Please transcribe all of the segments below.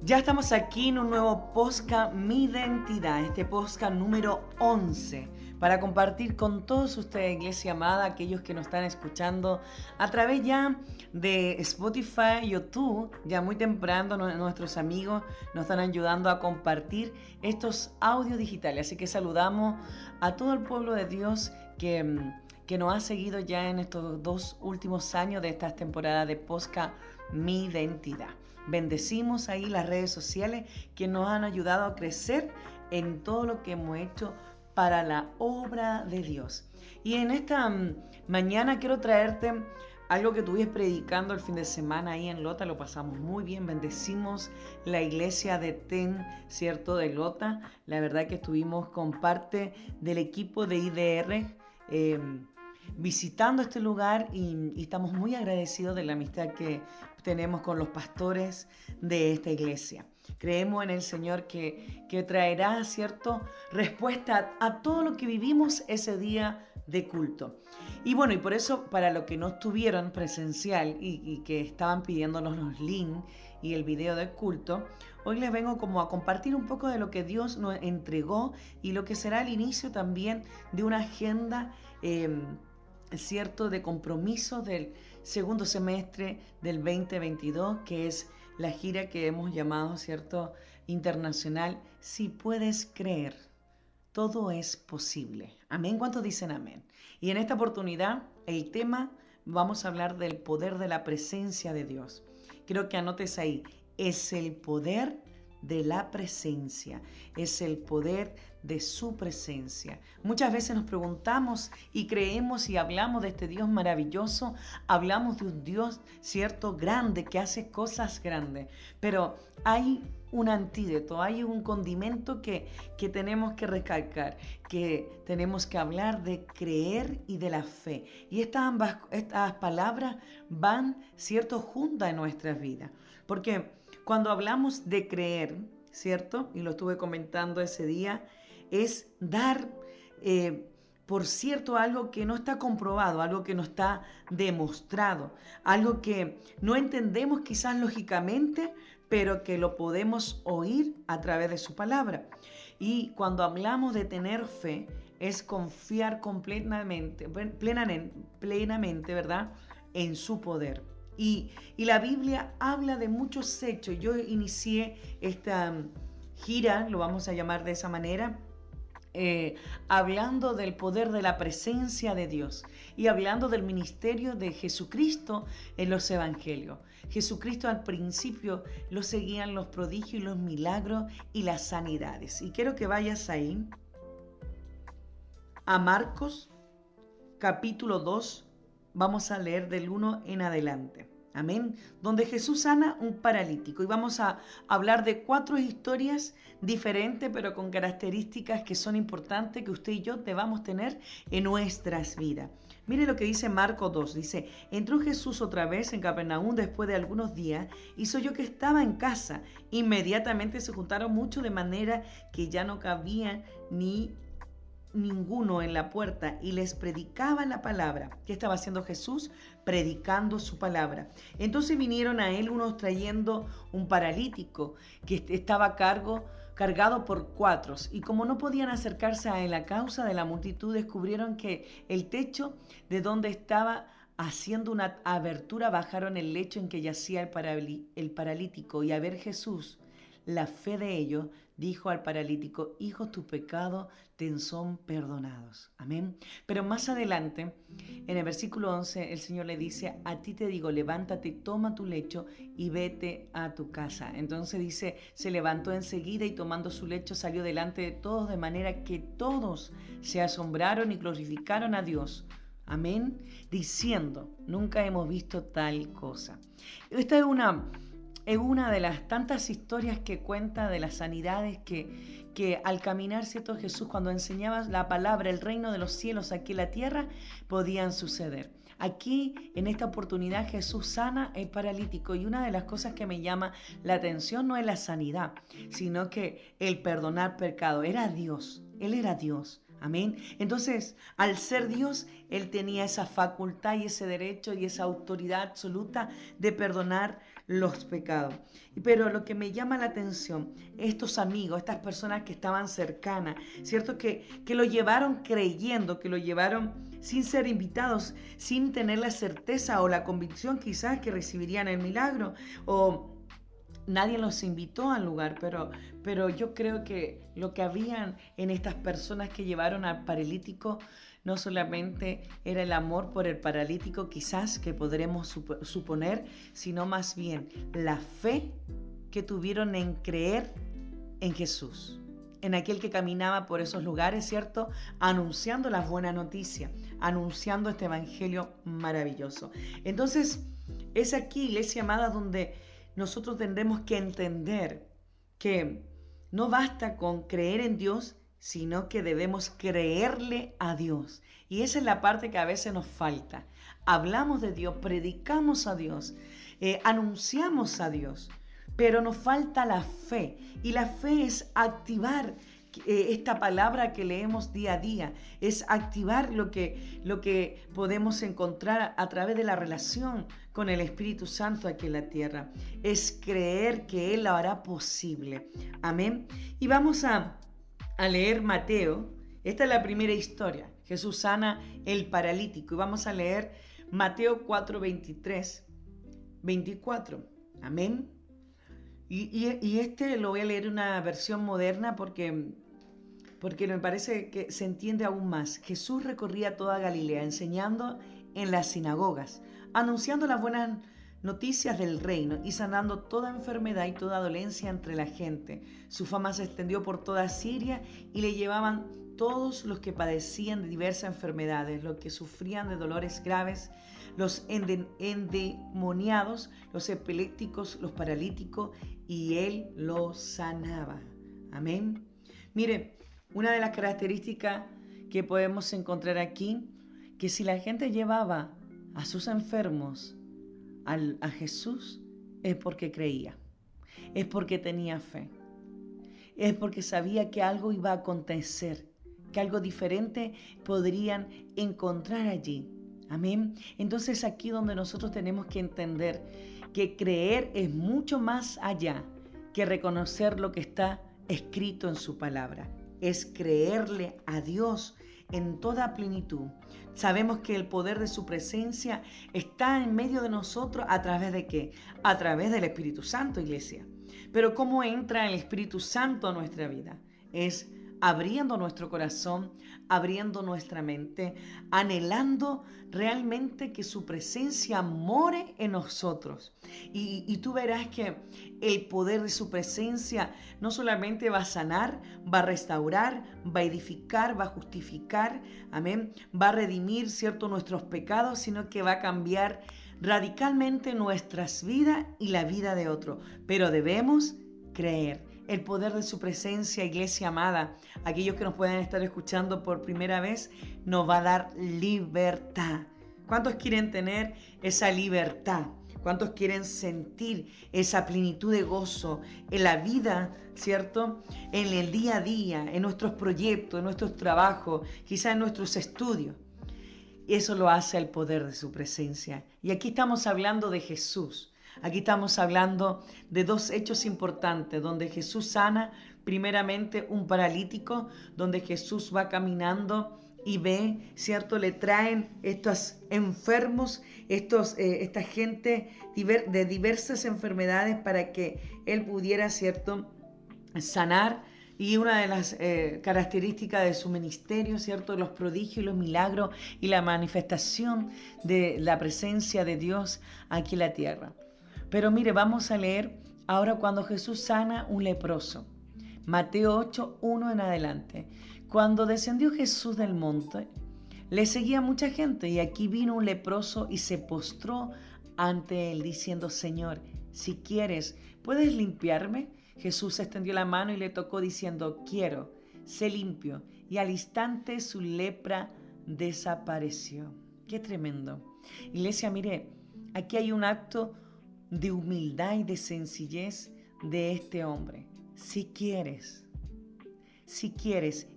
Ya estamos aquí en un nuevo podcast Mi Identidad, este podcast número 11, para compartir con todos ustedes, iglesia amada, aquellos que nos están escuchando a través ya de Spotify, YouTube, ya muy temprano nuestros amigos nos están ayudando a compartir estos audios digitales. Así que saludamos a todo el pueblo de Dios que nos ha seguido ya en estos 2 últimos años de esta temporada de podcast Mi Identidad. Bendecimos ahí las redes sociales que nos han ayudado a crecer en todo lo que hemos hecho para la obra de Dios. Y en esta mañana quiero traerte algo que estuve predicando el fin de semana ahí en Lota. Lo pasamos muy bien, bendecimos la iglesia de TEN, ¿cierto? De Lota. La verdad que estuvimos con parte del equipo de IDR visitando este lugar y estamos muy agradecidos de la amistad que tenemos con los pastores de esta iglesia. Creemos en el Señor que traerá, ¿cierto?, respuesta a todo lo que vivimos ese día de culto. Y bueno, y por eso para los que no estuvieron presencial y que estaban pidiéndonos los links y el video del culto, hoy les vengo como a compartir un poco de lo que Dios nos entregó y lo que será el inicio también de una agenda cierto de compromiso del segundo semestre del 2022, que es la gira que hemos llamado, cierto, internacional. Si puedes creer, todo es posible. Amén. ¿Cuántos dicen amén? Y en esta oportunidad, el tema, vamos a hablar del poder de la presencia de Dios. Creo que anotes ahí, es el poder de la presencia, es el poder de su presencia. Muchas veces nos preguntamos y creemos y hablamos de este Dios maravilloso, hablamos de un Dios, cierto, grande, que hace cosas grandes, pero hay un antídoto, hay un condimento que tenemos que recalcar, que tenemos que hablar de creer y de la fe. Y estas palabras van, cierto, juntas en nuestras vidas, porque cuando hablamos de creer, ¿cierto? Y lo estuve comentando ese día, es dar por cierto algo que no está comprobado, algo que no está demostrado, algo que no entendemos quizás lógicamente, pero que lo podemos oír a través de su palabra. Y cuando hablamos de tener fe, es confiar plenamente, ¿verdad?, en su poder. Y la Biblia habla de muchos hechos. Yo inicié esta gira, lo vamos a llamar de esa manera, hablando del poder de la presencia de Dios y hablando del ministerio de Jesucristo en los evangelios. Jesucristo al principio lo seguían los prodigios y los milagros y las sanidades. Y quiero que vayas ahí a Marcos capítulo 2, vamos a leer del 1 en adelante. Amén. Donde Jesús sana un paralítico. Y vamos a hablar de 4 historias diferentes, pero con características que son importantes que usted y yo debamos tener en nuestras vidas. Mire lo que dice Marcos 2. Dice, entró Jesús otra vez en Capernaum después de algunos días y oyó que estaba en casa. Inmediatamente se juntaron muchos de manera que ya no cabía ninguno en la puerta y les predicaba la palabra. ¿Qué estaba haciendo Jesús? Predicando su palabra. Entonces vinieron a él unos trayendo un paralítico que estaba cargado por 4, y como no podían acercarse a él a causa de la multitud, descubrieron que el techo de donde estaba haciendo una abertura, bajaron el lecho en que yacía el paralítico, y a ver Jesús la fe de ellos, dijo al paralítico, hijo, tus pecados te son perdonados. Amén. Pero más adelante, en el versículo 11, el Señor le dice, a ti te digo, levántate, toma tu lecho y vete a tu casa. Entonces dice, se levantó enseguida y tomando su lecho salió delante de todos, de manera que todos se asombraron y glorificaron a Dios. Amén. Diciendo, nunca hemos visto tal cosa. Esta es una de las tantas historias que cuenta de las sanidades que al caminar, ¿cierto?, Jesús, cuando enseñaba la palabra, el reino de los cielos aquí en la tierra, podían suceder. Aquí, en esta oportunidad, Jesús sana el paralítico, y una de las cosas que me llama la atención no es la sanidad, sino que el perdonar pecado. Era Dios, Él era Dios. Amén. Entonces, al ser Dios, Él tenía esa facultad y ese derecho y esa autoridad absoluta de perdonar los pecados. Pero lo que me llama la atención, estos amigos, estas personas que estaban cercanas, ¿cierto? Que lo llevaron creyendo, que lo llevaron sin ser invitados, sin tener la certeza o la convicción quizás que recibirían el milagro, o nadie los invitó al lugar, pero yo creo que lo que habían en estas personas que llevaron al paralítico no solamente era el amor por el paralítico, quizás que podremos suponer, sino más bien la fe que tuvieron en creer en Jesús, en aquel que caminaba por esos lugares, ¿cierto? Anunciando las buenas noticias, anunciando este evangelio maravilloso. Entonces, es aquí, iglesia amada, donde nosotros tendremos que entender que no basta con creer en Dios, sino que debemos creerle a Dios. Y esa es la parte que a veces nos falta. Hablamos de Dios, predicamos a Dios, anunciamos a Dios, pero nos falta la fe. Y la fe es activar esta palabra que leemos día a día, es activar lo que podemos encontrar a través de la relación con el Espíritu Santo aquí en la tierra. Es creer que Él lo hará posible. Amén. Y vamos a leer Mateo. Esta es la primera historia. Jesús sana el paralítico. Y vamos a leer Mateo 4, 23, 24. Amén. Y este lo voy a leer en una versión moderna porque me parece que se entiende aún más. Jesús recorría toda Galilea, enseñando en las sinagogas, anunciando las buenas noticias del reino y sanando toda enfermedad y toda dolencia entre la gente. Su fama se extendió por toda Siria y le llevaban todos los que padecían de diversas enfermedades, los que sufrían de dolores graves, los endemoniados, los epilépticos, los paralíticos, y Él los sanaba. Amén. Mire, una de las características que podemos encontrar aquí, que si la gente llevaba a sus enfermos a Jesús, es porque creía, es porque tenía fe, es porque sabía que algo iba a acontecer, que algo diferente podrían encontrar allí. Amén. Entonces aquí donde nosotros tenemos que entender que creer es mucho más allá que reconocer lo que está escrito en su palabra. Es creerle a Dios en toda plenitud. Sabemos que el poder de su presencia está en medio de nosotros. ¿A través de qué? A través del Espíritu Santo, iglesia. Pero ¿cómo entra el Espíritu Santo a nuestra vida? Es abriendo nuestro corazón, abriendo nuestra mente, anhelando realmente que su presencia more en nosotros. Y tú verás que el poder de su presencia no solamente va a sanar, va a restaurar, va a edificar, va a justificar, amén, va a redimir, ¿cierto?, nuestros pecados, sino que va a cambiar radicalmente nuestras vidas y la vida de otros. Pero debemos creer. El poder de su presencia, iglesia amada, aquellos que nos pueden estar escuchando por primera vez, nos va a dar libertad. ¿Cuántos quieren tener esa libertad? ¿Cuántos quieren sentir esa plenitud de gozo en la vida, ¿cierto? En el día a día, en nuestros proyectos, en nuestros trabajos, quizás en nuestros estudios. Eso lo hace el poder de su presencia. Y aquí estamos hablando de Jesús. Aquí estamos hablando de dos hechos importantes, donde Jesús sana primeramente un paralítico, donde Jesús va caminando y ve, ¿cierto? Le traen estos enfermos, esta gente de diversas enfermedades para que Él pudiera, ¿cierto?, sanar. Y una de las características de su ministerio, ¿cierto?, los prodigios y los milagros y la manifestación de la presencia de Dios aquí en la tierra. Pero mire, vamos a leer ahora cuando Jesús sana un leproso. Mateo 8, 1 en adelante. Cuando descendió Jesús del monte, le seguía mucha gente, y aquí vino un leproso y se postró ante él, diciendo: Señor, si quieres, ¿puedes limpiarme? Jesús extendió la mano y le tocó, diciendo: quiero, sé limpio. Y al instante su lepra desapareció. ¡Qué tremendo! Iglesia, mire, aquí hay un acto de humildad y de sencillez de este hombre. Si quieres.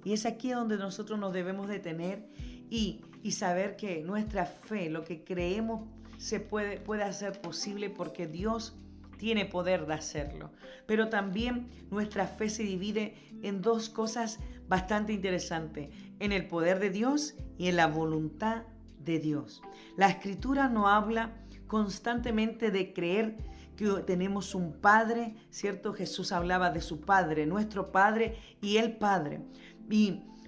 Y es aquí donde nosotros nos debemos detener y saber que nuestra fe, lo que creemos, se puede hacer posible, porque Dios tiene poder de hacerlo. Pero también nuestra fe se divide en dos cosas bastante interesantes, en el poder de Dios y en la voluntad de Dios. La Escritura nos habla constantemente de creer que tenemos un Padre, ¿cierto? Jesús hablaba de su Padre, nuestro Padre y el Padre.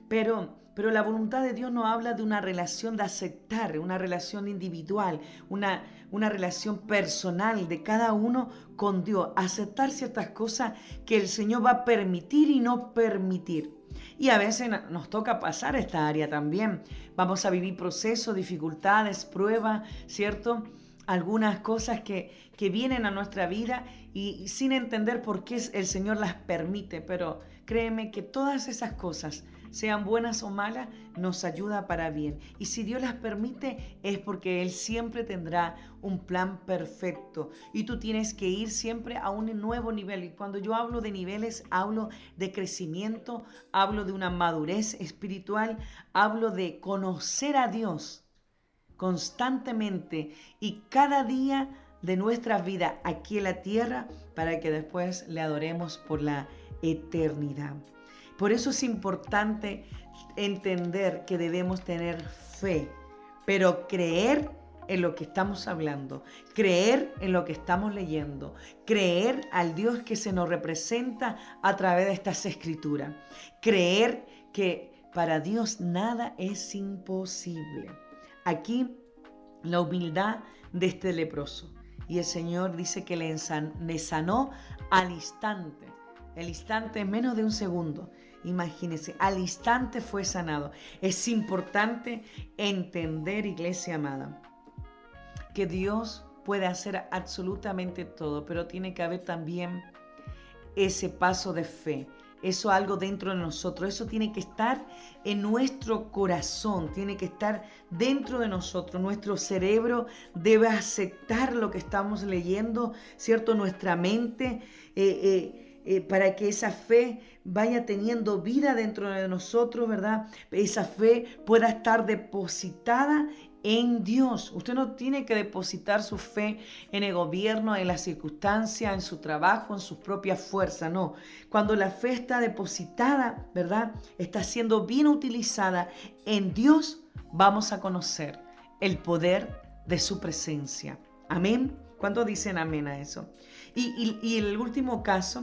Pero la voluntad de Dios nos habla de una relación de aceptar, una relación individual, una relación personal de cada uno con Dios. Aceptar ciertas cosas que el Señor va a permitir y no permitir. Y a veces nos toca pasar esta área también. Vamos a vivir procesos, dificultades, pruebas, ¿cierto? Algunas cosas que vienen a nuestra vida y sin entender por qué el Señor las permite. Pero créeme que todas esas cosas, sean buenas o malas, nos ayuda para bien. Y si Dios las permite, es porque Él siempre tendrá un plan perfecto. Y tú tienes que ir siempre a un nuevo nivel. Y cuando yo hablo de niveles, hablo de crecimiento, hablo de una madurez espiritual, hablo de conocer a Dios constantemente y cada día de nuestra vida aquí en la tierra, para que después le adoremos por la eternidad. Por eso es importante entender que debemos tener fe, pero creer en lo que estamos hablando, creer en lo que estamos leyendo, creer al Dios que se nos representa a través de estas escrituras, creer que para Dios nada es imposible. Aquí la humildad de este leproso, y el Señor dice que le sanó al instante. El instante en menos de un segundo. Imagínense, al instante fue sanado. Es importante entender, iglesia amada, que Dios puede hacer absolutamente todo, pero tiene que haber también ese paso de fe. Eso algo dentro de nosotros, eso tiene que estar en nuestro corazón, tiene que estar dentro de nosotros. Nuestro cerebro debe aceptar lo que estamos leyendo, ¿cierto? Nuestra mente, para que esa fe vaya teniendo vida dentro de nosotros, ¿verdad? Esa fe pueda estar depositada en Dios. Usted no tiene que depositar su fe en el gobierno, en las circunstancias, en su trabajo, en sus propias fuerzas, no. Cuando la fe está depositada, ¿verdad? Está siendo bien utilizada en Dios, vamos a conocer el poder de su presencia. Amén. ¿Cuántos dicen amén a eso? Y el último caso,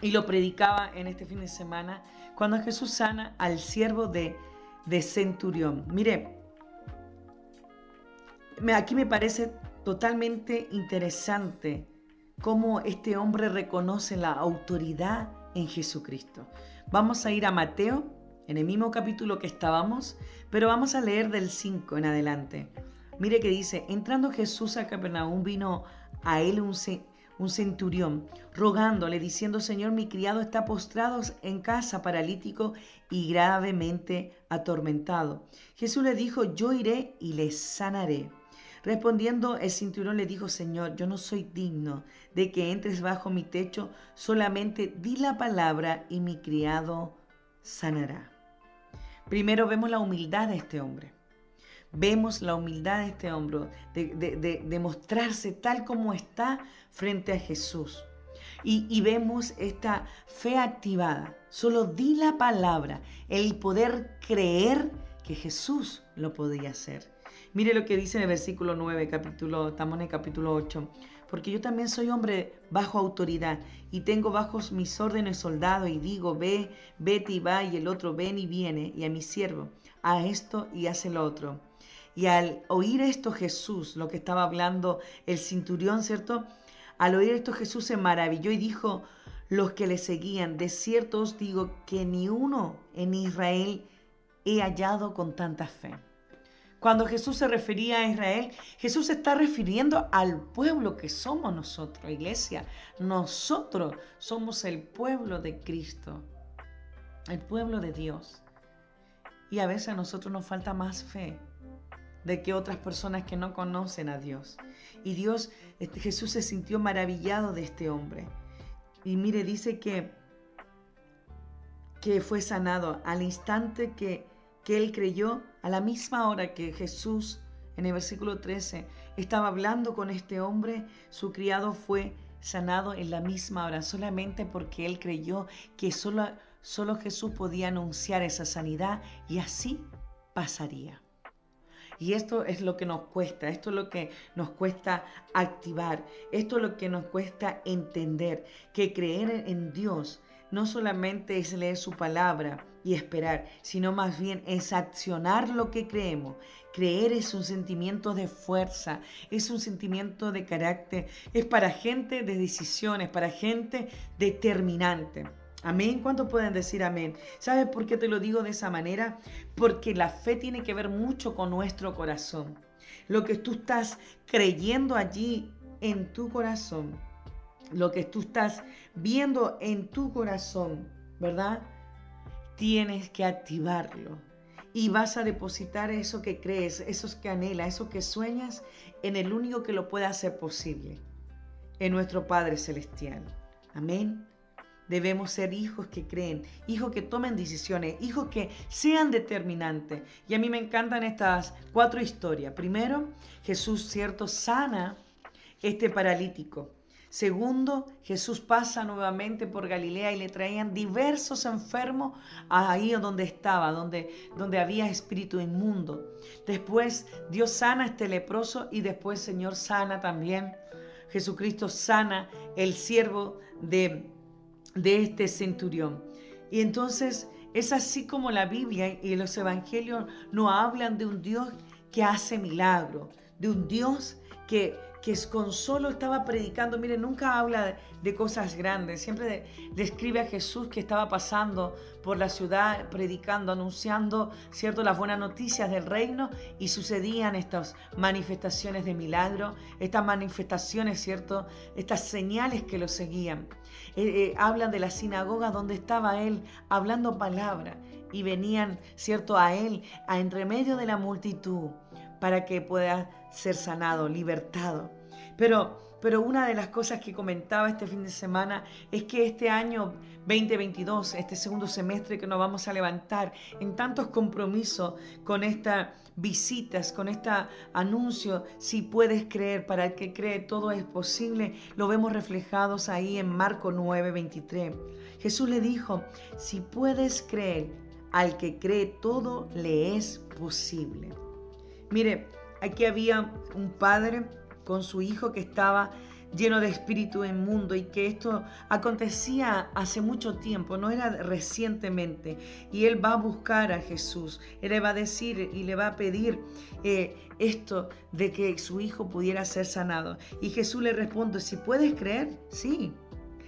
y lo predicaba en este fin de semana, cuando Jesús sana al siervo de centurión. Mire, aquí me parece totalmente interesante cómo este hombre reconoce la autoridad en Jesucristo. Vamos a ir a Mateo, en el mismo capítulo que estábamos, pero vamos a leer del 5 en adelante. Mire que dice: entrando Jesús a Capernaum, vino a él un centurión, rogándole, diciendo: Señor, mi criado está postrado en casa, paralítico y gravemente atormentado. Jesús le dijo: yo iré y le sanaré. Respondiendo el centurión le dijo: Señor, yo no soy digno de que entres bajo mi techo, solamente di la palabra y mi criado sanará. Primero vemos la humildad de este hombre. Vemos la humildad de este hombre, de mostrarse tal como está frente a Jesús. Y vemos esta fe activada. Solo di la palabra, el poder creer que Jesús lo podía hacer. Mire lo que dice en el versículo 9, estamos en el capítulo 8. Porque yo también soy hombre bajo autoridad y tengo bajo mis órdenes soldados y digo: ve, vete y va, y el otro ven y viene, y a mi siervo, a esto y hace lo otro. Y al oír esto Jesús, lo que estaba hablando el centurión, ¿cierto? Al oír esto Jesús se maravilló y dijo: los que le seguían, de cierto os digo que ni uno en Israel he hallado con tanta fe. Cuando Jesús se refería a Israel, Jesús se está refiriendo al pueblo que somos nosotros, iglesia. Nosotros somos el pueblo de Cristo, el pueblo de Dios. Y a veces a nosotros nos falta más fe de que otras personas que no conocen a Dios. Y Jesús se sintió maravillado de este hombre. Y mire, dice que fue sanado al instante que él creyó, a la misma hora que Jesús en el versículo 13, estaba hablando con este hombre, su criado fue sanado en la misma hora, solamente porque él creyó que solo Jesús podía anunciar esa sanidad y así pasaría. Y esto es lo que nos cuesta, esto es lo que nos cuesta activar, esto es lo que nos cuesta entender, que creer en Dios no solamente es leer su palabra y esperar, sino más bien es accionar lo que creemos. Creer es un sentimiento de fuerza, es un sentimiento de carácter, es para gente de decisiones, para gente determinante. Amén. ¿Cuántos pueden decir amén? ¿Sabes por qué te lo digo de esa manera? Porque la fe tiene que ver mucho con nuestro corazón. Lo que tú estás creyendo allí en tu corazón, lo que tú estás viendo en tu corazón, ¿verdad? Tienes que activarlo. Y vas a depositar eso que crees, eso que anhelas, eso que sueñas en el único que lo puede hacer posible, en nuestro Padre Celestial. Amén. Debemos ser hijos que creen, hijos que tomen decisiones, hijos que sean determinantes. Y a mí me encantan estas 4 historias. Primero, Jesús, cierto, sana este paralítico. Segundo, Jesús pasa nuevamente por Galilea y le traían diversos enfermos ahí donde estaba, donde había espíritu inmundo. Después Dios sana a este leproso y después Señor sana también. Jesucristo sana el siervo de este centurión. Y entonces es así como la Biblia y los evangelios nos hablan de un Dios que hace milagros, de un Dios que con solo estaba predicando. Miren, nunca habla de cosas grandes, siempre describe a Jesús que estaba pasando por la ciudad predicando, anunciando, ¿cierto?, las buenas noticias del reino, y sucedían estas manifestaciones de milagro, estas manifestaciones, ¿cierto?, estas señales que lo seguían. Hablan de la sinagoga donde estaba él hablando palabra y venían, ¿cierto?, a él, a entre medio de la multitud, para que pueda ser sanado, libertado. Pero una de las cosas que comentaba este fin de semana es que este año 2022, este segundo semestre que nos vamos a levantar en tantos compromisos con estas visitas, con este anuncio, si puedes creer, para el que cree todo es posible, lo vemos reflejados ahí en Marcos 9:23. Jesús le dijo, si puedes creer, al que cree todo le es posible. Mire, aquí había un padre con su hijo que estaba lleno de espíritu inmundo, y que esto acontecía hace mucho tiempo, no era recientemente. Y él va a buscar a Jesús, él le va a decir y le va a pedir esto de que su hijo pudiera ser sanado. Y Jesús le responde, si puedes creer, sí.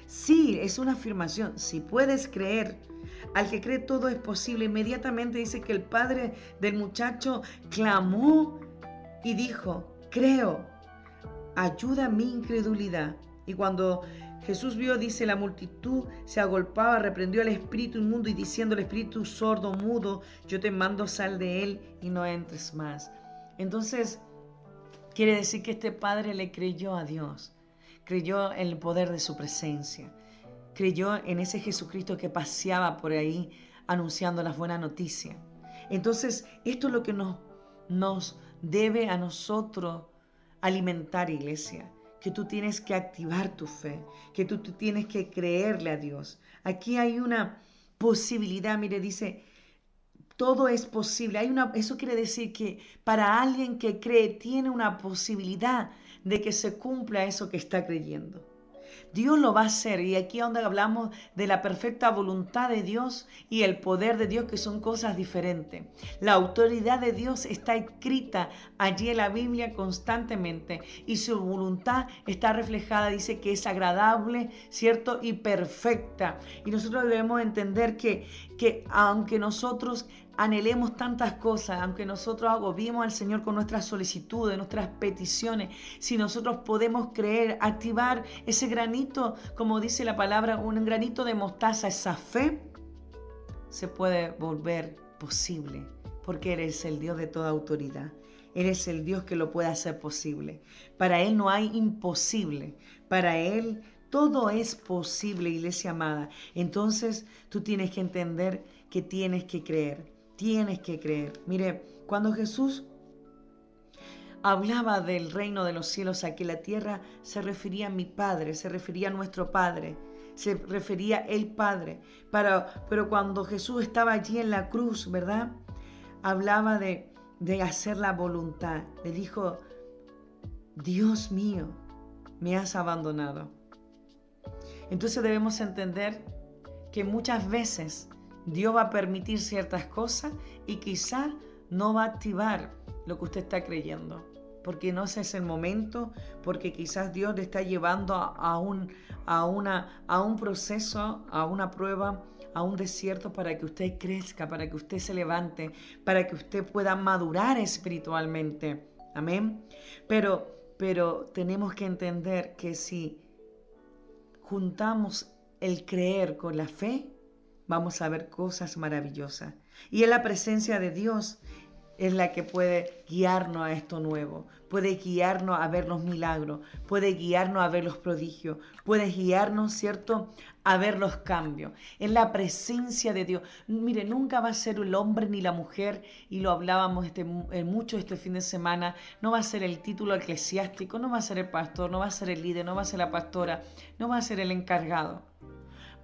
Sí, es una afirmación, si puedes creer. Al que cree todo es posible. Inmediatamente dice que el padre del muchacho clamó y dijo, creo, ayuda mi incredulidad. Y cuando Jesús vio, dice, la multitud se agolpaba, reprendió al espíritu inmundo y diciendo al espíritu sordo, mudo, yo te mando, sal de él y no entres más. Entonces, quiere decir que este padre le creyó a Dios, creyó en el poder de su presencia, creyó en ese Jesucristo que paseaba por ahí anunciando las buenas noticias. Entonces, esto es lo que nos debe a nosotros alimentar, iglesia, que tú tienes que activar tu fe, que tú tienes que creerle a Dios. Aquí hay una posibilidad, mire, dice, todo es posible. Eso quiere decir que para alguien que cree tiene una posibilidad de que se cumpla eso que está creyendo. Dios lo va a hacer, y aquí es donde hablamos de la perfecta voluntad de Dios y el poder de Dios, que son cosas diferentes. La autoridad de Dios está escrita allí en la Biblia constantemente, y su voluntad está reflejada, dice que es agradable, ¿cierto?, y perfecta. Y nosotros debemos entender que aunque nosotros anhelemos tantas cosas, aunque nosotros agobiemos al Señor con nuestras solicitudes, nuestras peticiones, si nosotros podemos creer, activar ese granito, como dice la palabra, un granito de mostaza, esa fe se puede volver posible, porque eres el Dios de toda autoridad. Eres el Dios que lo puede hacer posible. Para Él no hay imposible. Para Él todo es posible, iglesia amada. Entonces tú tienes que entender que tienes que creer. Tienes que creer. Mire, cuando Jesús hablaba del reino de los cielos, a que la tierra se refería a mi Padre, se refería a nuestro Padre, se refería el Padre. Pero cuando Jesús estaba allí en la cruz, ¿verdad? Hablaba de hacer la voluntad. Le dijo, Dios mío, me has abandonado. Entonces debemos entender que muchas veces Dios va a permitir ciertas cosas y quizás no va a activar lo que usted está creyendo, porque no ese es el momento, porque quizás Dios le está llevando a un proceso, a una prueba, a un desierto para que usted crezca, para que usted se levante, para que usted pueda madurar espiritualmente. Amén. Pero tenemos que entender que si juntamos el creer con la fe, vamos a ver cosas maravillosas. Y es la presencia de Dios es la que puede guiarnos a esto nuevo, puede guiarnos a ver los milagros, puede guiarnos a ver los prodigios, puede guiarnos, ¿cierto?, a ver los cambios. Es la presencia de Dios. Mire, nunca va a ser el hombre ni la mujer, y lo hablábamos mucho este fin de semana, no va a ser el título eclesiástico, no va a ser el pastor, no va a ser el líder, no va a ser la pastora, no va a ser el encargado.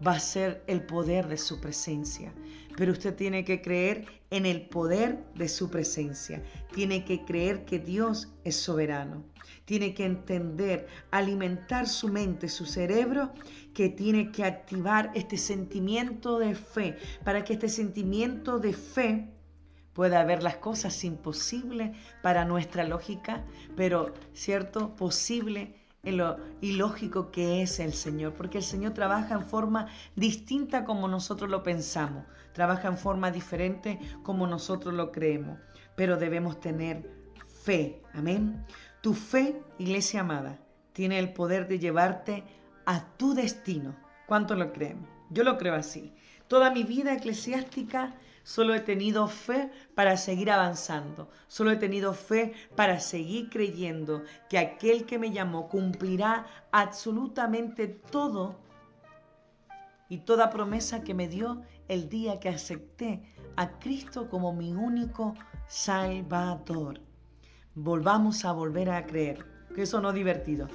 Va a ser el poder de su presencia. Pero usted tiene que creer en el poder de su presencia. Tiene que creer que Dios es soberano. Tiene que entender, alimentar su mente, su cerebro, que tiene que activar este sentimiento de fe. Para que este sentimiento de fe pueda ver las cosas imposibles para nuestra lógica, pero, ¿cierto?, posible en lo ilógico que es el Señor, porque el Señor trabaja en forma distinta como nosotros lo pensamos, trabaja en forma diferente como nosotros lo creemos, pero debemos tener fe, amén. Tu fe, iglesia amada, tiene el poder de llevarte a tu destino. ¿Cuánto lo creemos? Yo lo creo así. Toda mi vida eclesiástica solo he tenido fe para seguir avanzando. Solo he tenido fe para seguir creyendo que aquel que me llamó cumplirá absolutamente todo y toda promesa que me dio el día que acepté a Cristo como mi único Salvador. Volvamos a volver a creer, que eso no es divertido.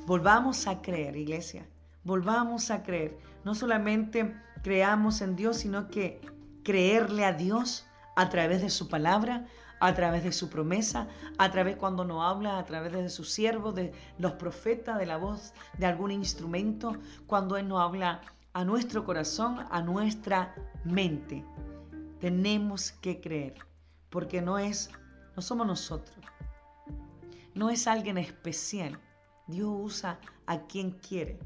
Volvamos a creer, iglesia. Volvamos a creer. No solamente creamos en Dios, sino que creerle a Dios a través de su palabra, a través de su promesa, a través cuando nos habla, a través de sus siervos, de los profetas, de la voz de algún instrumento, cuando Él nos habla a nuestro corazón, a nuestra mente. Tenemos que creer, porque no somos nosotros, no es alguien especial. Dios usa a quien quiere,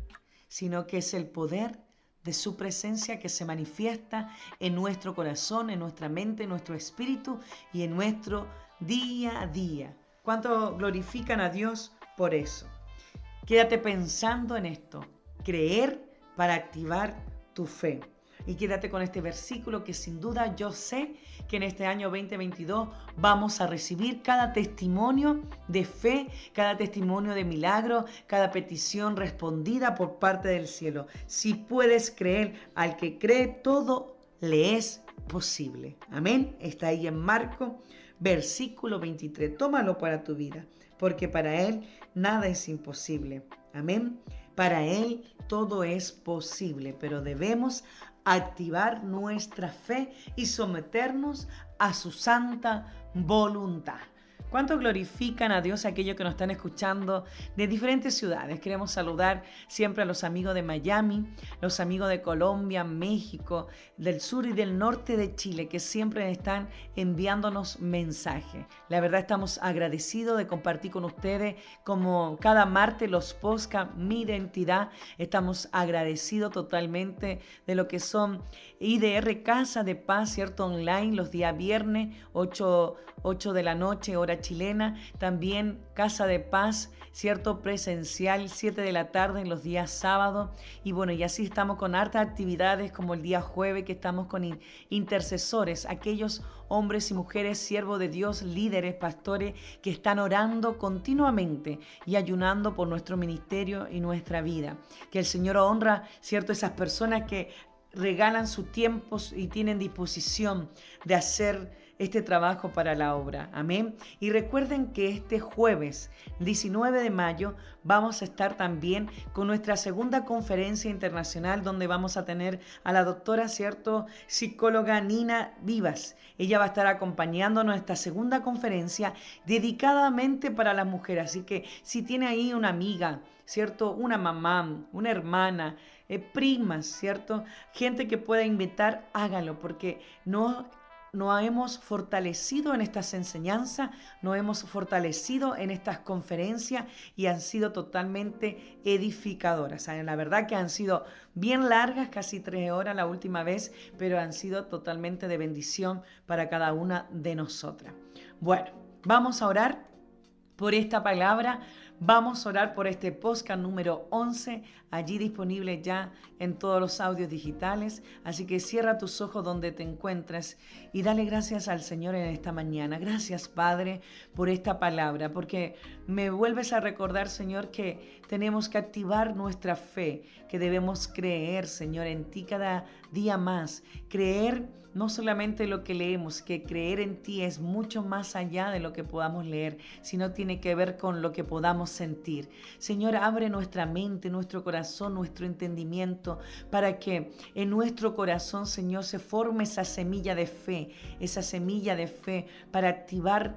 sino que es el poder de su presencia que se manifiesta en nuestro corazón, en nuestra mente, en nuestro espíritu y en nuestro día a día. ¿Cuánto glorifican a Dios por eso? Quédate pensando en esto, creer para activar tu fe. Y quédate con este versículo que sin duda yo sé que en este año 2022 vamos a recibir cada testimonio de fe, cada testimonio de milagro, cada petición respondida por parte del cielo. Si puedes creer, al que cree todo le es posible. Amén. Está ahí en Marcos, versículo 23. Tómalo para tu vida, porque para Él nada es imposible. Amén. Para Él todo es posible, pero debemos activar nuestra fe y someternos a su santa voluntad. ¿Cuánto glorifican a Dios aquellos que nos están escuchando de diferentes ciudades? Queremos saludar siempre a los amigos de Miami, los amigos de Colombia, México, del sur y del norte de Chile, que siempre están enviándonos mensajes. La verdad estamos agradecidos de compartir con ustedes como cada martes los podcasts Mi Identidad. Estamos agradecidos totalmente de lo que son IDR Casa de Paz, ¿cierto? Online los días viernes, 8 de la noche, hora chilena. También Casa de Paz, ¿cierto? Presencial, 7 de la tarde en los días sábados. Y bueno, y así estamos con hartas actividades como el día jueves, que estamos con intercesores, aquellos hombres y mujeres, siervos de Dios, líderes, pastores, que están orando continuamente y ayunando por nuestro ministerio y nuestra vida. Que el Señor honra, ¿cierto? Esas personas que regalan su tiempo y tienen disposición de hacer este trabajo para la obra. Amén. Y recuerden que este jueves 19 de mayo vamos a estar también con nuestra segunda conferencia internacional, donde vamos a tener a la doctora, ¿cierto?, psicóloga Nina Vivas. Ella va a estar acompañándonos en esta segunda conferencia dedicadamente para las mujeres. Así que si tiene ahí una amiga, ¿cierto?, una mamá, una hermana, primas, ¿cierto?, gente que pueda invitar, hágalo, porque nos hemos fortalecido en estas enseñanzas, nos hemos fortalecido en estas conferencias y han sido totalmente edificadoras. La verdad que han sido bien largas, casi 3 horas la última vez, pero han sido totalmente de bendición para cada una de nosotras. Bueno, vamos a orar por esta palabra. Vamos a orar por este podcast número 11, allí disponible ya en todos los audios digitales. Así que cierra tus ojos donde te encuentres y dale gracias al Señor en esta mañana. Gracias, Padre, por esta palabra, porque me vuelves a recordar, Señor, que tenemos que activar nuestra fe, que debemos creer, Señor, en ti cada día más. Creer no solamente lo que leemos, que creer en ti es mucho más allá de lo que podamos leer, sino tiene que ver con lo que podamos sentir. Señor, abre nuestra mente, nuestro corazón, nuestro entendimiento, para que en nuestro corazón, Señor, se forme esa semilla de fe para activar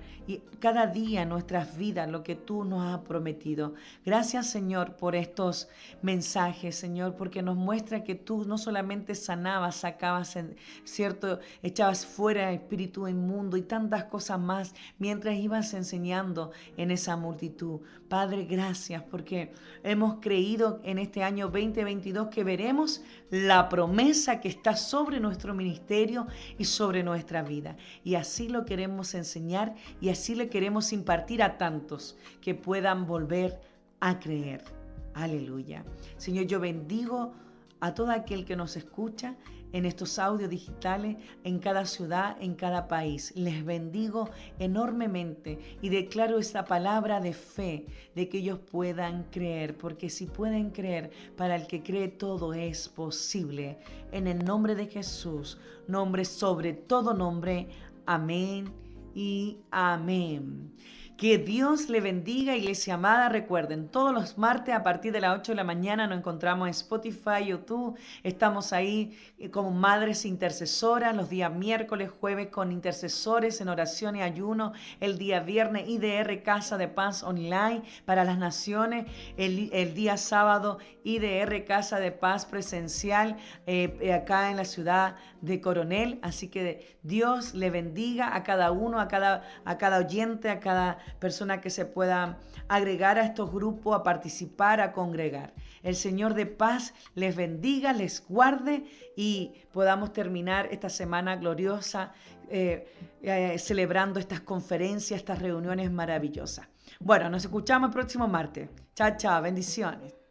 cada día en nuestras vidas lo que tú nos has prometido. Gracias, Señor, por estos mensajes, Señor, porque nos muestra que tú no solamente sanabas, sacabas, ¿cierto?, echabas fuera espíritu inmundo y tantas cosas más mientras ibas enseñando en esa multitud. Padre, gracias, porque hemos creído en este año 2022 que veremos la promesa que está sobre nuestro ministerio y sobre nuestra vida. Y así lo queremos enseñar y así le queremos impartir a tantos que puedan volver a creer. Aleluya. Señor, yo bendigo a todo aquel que nos escucha en estos audios digitales, en cada ciudad, en cada país. Les bendigo enormemente y declaro esta palabra de fe, de que ellos puedan creer, porque si pueden creer, para el que cree todo es posible. En el nombre de Jesús, nombre sobre todo nombre. Amén y amén. Que Dios le bendiga, iglesia amada. Recuerden, todos los martes a partir de las 8 de la mañana nos encontramos en Spotify, YouTube. Estamos ahí como madres intercesoras, los días miércoles, jueves con intercesores en oración y ayuno. El día viernes, IDR Casa de Paz Online para las naciones. El día sábado, IDR Casa de Paz presencial acá en la ciudad de Coronel. Así que Dios le bendiga a cada uno, a cada oyente, a cada persona que se pueda agregar a estos grupos, a participar, a congregar. El Señor de paz les bendiga, les guarde y podamos terminar esta semana gloriosa celebrando estas conferencias, estas reuniones maravillosas. Bueno, nos escuchamos el próximo martes. Chao, chao, bendiciones.